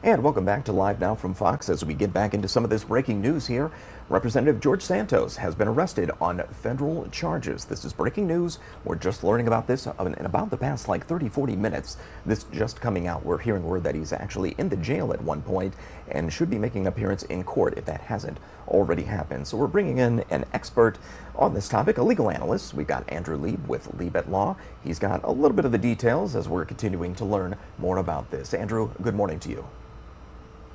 And welcome back to Live Now from Fox as we get back into some of this breaking news here. Representative George Santos has been arrested on federal charges. This is breaking news. We're just learning about this in about the past 30, 40 minutes. This just coming out. We're hearing word that he's actually in the jail at one point and should be making an appearance in court if that hasn't already happened. So we're bringing in an expert on this topic, a legal analyst. We've got Andrew Lieb with Lieb at Law. He's got a little bit of the details as we're continuing to learn more about this. Andrew, good morning to you.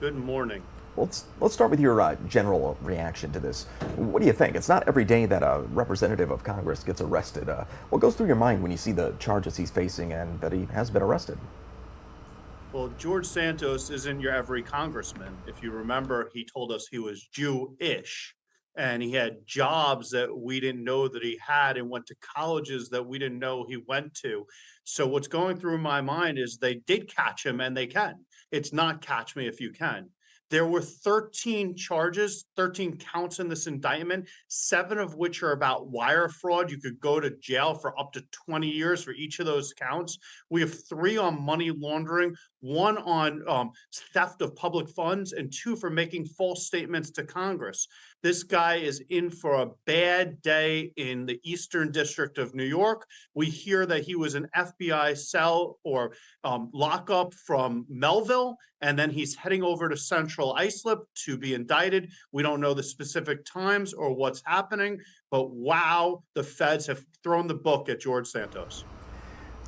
Good morning. Let's start with your general reaction to this. What do you think? It's not every day that a representative of Congress gets arrested. What goes through your mind when you see the charges he's facing and that he has been arrested? Well, George Santos isn't your every congressman. If you remember, he told us he was Jewish and he had jobs that we didn't know that he had and went to colleges that we didn't know he went to. So what's going through my mind is they did catch him and they can. It's not catch me if you can. There were 13 charges, 13 counts in this indictment, 7 of which are about wire fraud. You could go to jail for up to 20 years for each of those counts. We have 3 on money laundering, 1 on theft of public funds, and 2 for making false statements to Congress. This guy is in for a bad day in the Eastern District of New York. We hear that he was an FBI cell or lockup from Melville, and then he's heading over to Central Islip to be indicted. We don't know the specific times or what's happening, but wow, the feds have thrown the book at George Santos.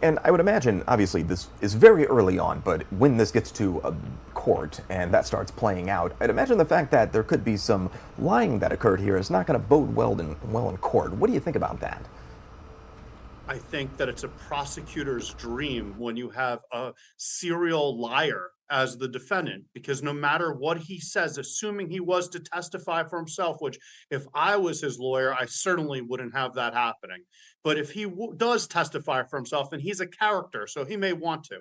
And I would imagine, obviously, this is very early on, but when this gets to a court and that starts playing out, I'd imagine the fact that there could be some lying that occurred here is not going to bode well in court. What do you think about that? I think that it's a prosecutor's dream when you have a serial liar as the defendant, because no matter what he says, assuming he was to testify for himself, which if I was his lawyer, I certainly wouldn't have that happening. But if he does testify for himself, and he's a character, so he may want to,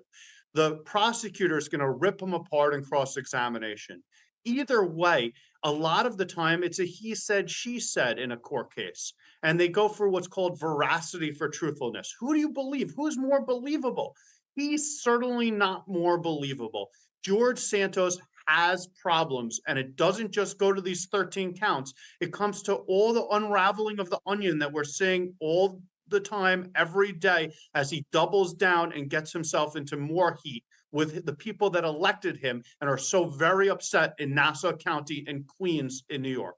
the prosecutor is going to rip him apart in cross-examination. Either way, a lot of the time it's a he said, she said in a court case. And they go for what's called veracity for truthfulness. Who do you believe? Who's more believable? He's certainly not more believable. George Santos has problems, and it doesn't just go to these 13 counts. It comes to all the unraveling of the onion that we're seeing all the time, every day, as he doubles down and gets himself into more heat with the people that elected him and are so very upset in Nassau County and Queens in New York.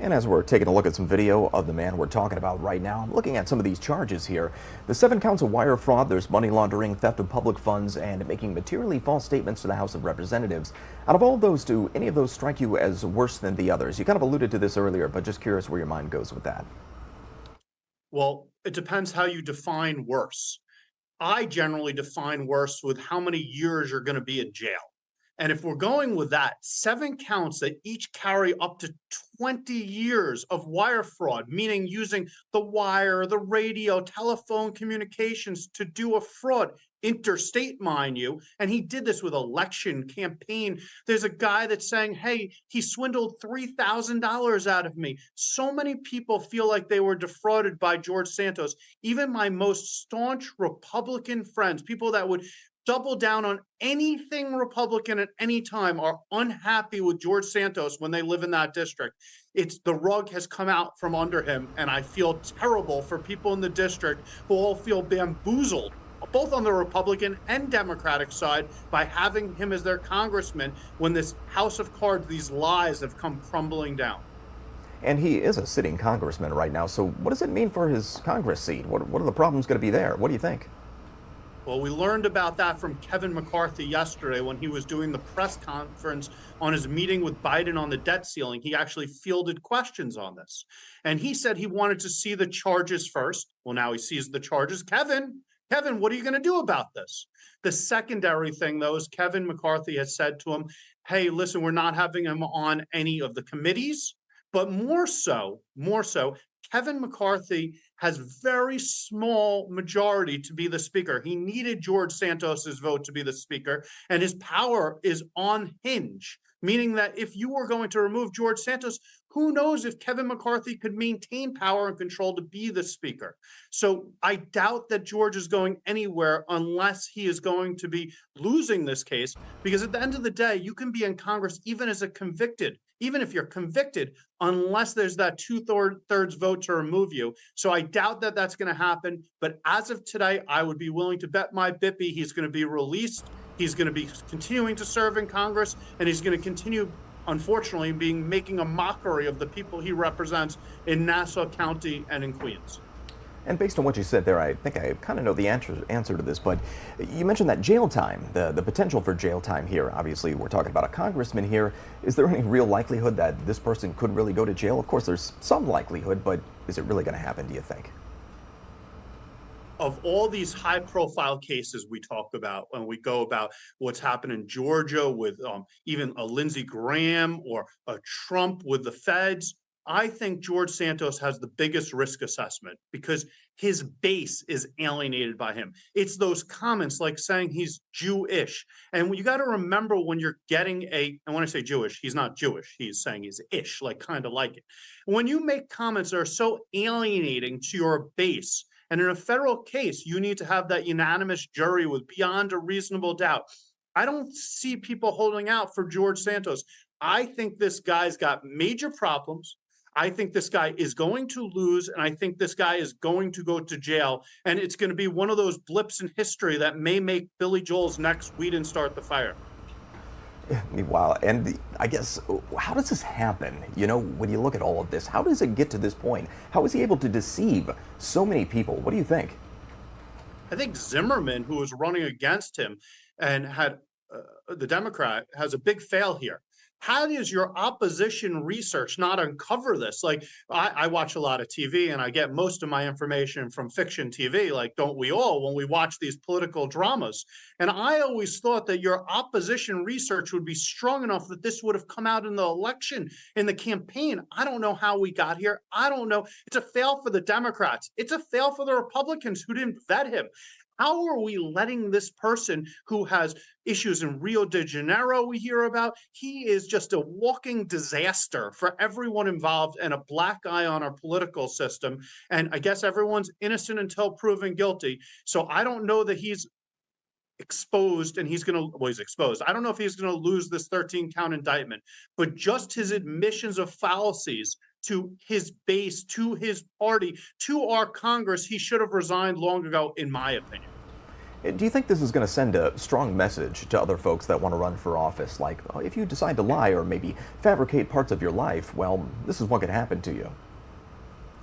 And as we're taking a look at some video of the man we're talking about right now, I'm looking at some of these charges here. The 7 counts of wire fraud, there's money laundering, theft of public funds, and making materially false statements to the House of Representatives. Out of all those, do any of those strike you as worse than the others? You kind of alluded to this earlier, but just curious where your mind goes with that. Well, it depends how you define worse. I generally define worse with how many years you're going to be in jail. And if we're going with that, 7 counts that each carry up to 20 years of wire fraud, meaning using the wire, the radio, telephone communications to do a fraud, interstate, mind you. And he did this with election campaign. There's a guy that's saying, hey, he swindled $3,000 out of me. So many people feel like they were defrauded by George Santos. Even my most staunch Republican friends, people that would double down on anything Republican at any time, are unhappy with George Santos when they live in that district. It's the rug has come out from under him, and I feel terrible for people in the district who all feel bamboozled, both on the Republican and Democratic side, by having him as their congressman when this house of cards, these lies have come crumbling down. And he is a sitting congressman right now, so what does it mean for his Congress seat? What are the problems going to be there? What do you think? Well, we learned about that from Kevin McCarthy yesterday when he was doing the press conference on his meeting with Biden on the debt ceiling. He actually fielded questions on this. And he said he wanted to see the charges first. Well, now he sees the charges. Kevin, what are you going to do about this? The secondary thing, though, is Kevin McCarthy has said to him, hey, listen, we're not having him on any of the committees. But more so, Kevin McCarthy has very small majority to be the speaker. He needed George Santos's vote to be the speaker, and his power is on hinge, meaning that if you were going to remove George Santos, who knows if Kevin McCarthy could maintain power and control to be the speaker. So I doubt that George is going anywhere unless he is going to be losing this case, because at the end of the day, you can be in Congress even as a convicted, even if you're convicted, unless there's that two-thirds vote to remove you. So I doubt that that's going to happen. But as of today, I would be willing to bet my bippy he's going to be released. He's going to be continuing to serve in Congress, and he's going to continue, unfortunately, making a mockery of the people he represents in Nassau County and in Queens. And based on what you said there, I think I kind of know the answer to this, but you mentioned that jail time, the potential for jail time here. Obviously, we're talking about a congressman here. Is there any real likelihood that this person could really go to jail? Of course, there's some likelihood, but is it really going to happen, do you think? Of all these high-profile cases we talk about when we go about what's happened in Georgia with even a Lindsey Graham or a Trump with the feds, I think George Santos has the biggest risk assessment because his base is alienated by him. It's those comments like saying he's Jewish. And you got to remember when you're getting and when I say Jewish, he's not Jewish. He's saying he's ish, like kind of like it. When you make comments that are so alienating to your base, and in a federal case, you need to have that unanimous jury with beyond a reasonable doubt. I don't see people holding out for George Santos. I think this guy's got major problems. I think this guy is going to lose, and I think this guy is going to go to jail. And it's going to be one of those blips in history that may make Billy Joel's next "We Didn't Start the Fire." Wow. And I guess, how does this happen? You know, when you look at all of this, how does it get to this point? How is he able to deceive so many people? What do you think? I think Zimmerman, who was running against him and had the Democrat, has a big fail here. How does your opposition research not uncover this? Like, I watch a lot of TV and I get most of my information from fiction TV, like, don't we all, when we watch these political dramas? And I always thought that your opposition research would be strong enough that this would have come out in the election, in the campaign. I don't know how we got here. I don't know. It's a fail for the Democrats. It's a fail for the Republicans who didn't vet him. How are we letting this person who has issues in Rio de Janeiro we hear about? He is just a walking disaster for everyone involved and a black eye on our political system. And I guess everyone's innocent until proven guilty. So I don't know that he's exposed and he's exposed. I don't know if he's going to lose this 13-count indictment, but just his admissions of fallacies to his base, to his party, to our Congress, he should have resigned long ago, in my opinion. Do you think this is going to send a strong message to other folks that want to run for office? Like, if you decide to lie or maybe fabricate parts of your life, well, this is what could happen to you.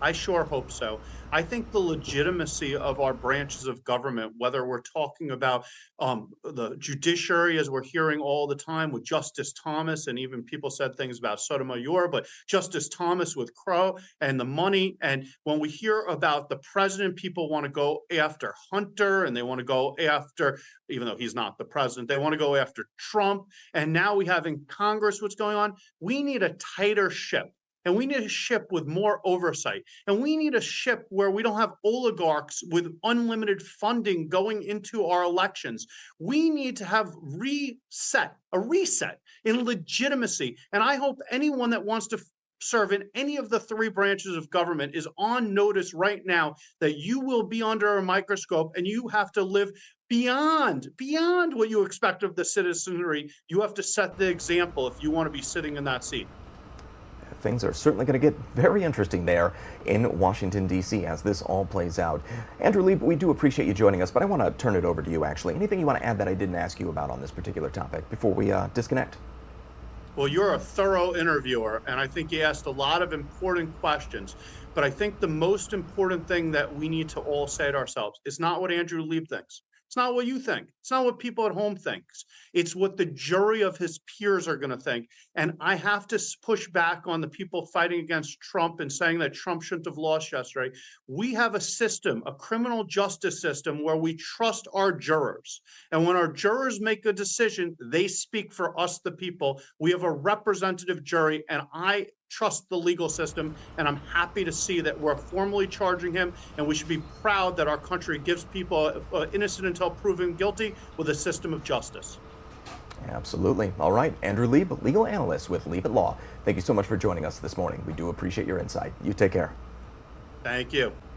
I sure hope so. I think the legitimacy of our branches of government, whether we're talking about the judiciary, as we're hearing all the time with Justice Thomas, and even people said things about Sotomayor, but Justice Thomas with Crow and the money. And when we hear about the president, people want to go after Hunter and they want to go after, even though he's not the president, they want to go after Trump. And now we have in Congress what's going on. We need a tighter ship. And we need a ship with more oversight. And we need a ship where we don't have oligarchs with unlimited funding going into our elections. We need to have a reset in legitimacy. And I hope anyone that wants to serve in any of the three branches of government is on notice right now that you will be under a microscope and you have to live beyond what you expect of the citizenry. You have to set the example if you want to be sitting in that seat. Things are certainly going to get very interesting there in Washington, D.C. as this all plays out. Andrew Lieb, we do appreciate you joining us, but I want to turn it over to you, actually. Anything you want to add that I didn't ask you about on this particular topic before we disconnect? Well, you're a thorough interviewer, and I think you asked a lot of important questions. But I think the most important thing that we need to all say to ourselves is not what Andrew Lieb thinks. It's not what you think. It's not what people at home thinks. It's what the jury of his peers are going to think. And I have to push back on the people fighting against Trump and saying that Trump shouldn't have lost yesterday. We have a system, a criminal justice system, where we trust our jurors. And when our jurors make a decision, they speak for us, the people. We have a representative jury, and I trust the legal system, and I'm happy to see that we're formally charging him, and we should be proud that our country gives people innocent until proven guilty with a system of justice. Absolutely. All right, Andrew Lieb, legal analyst with Lieb at Law. Thank you so much for joining us this morning. We do appreciate your insight. You take care. Thank you.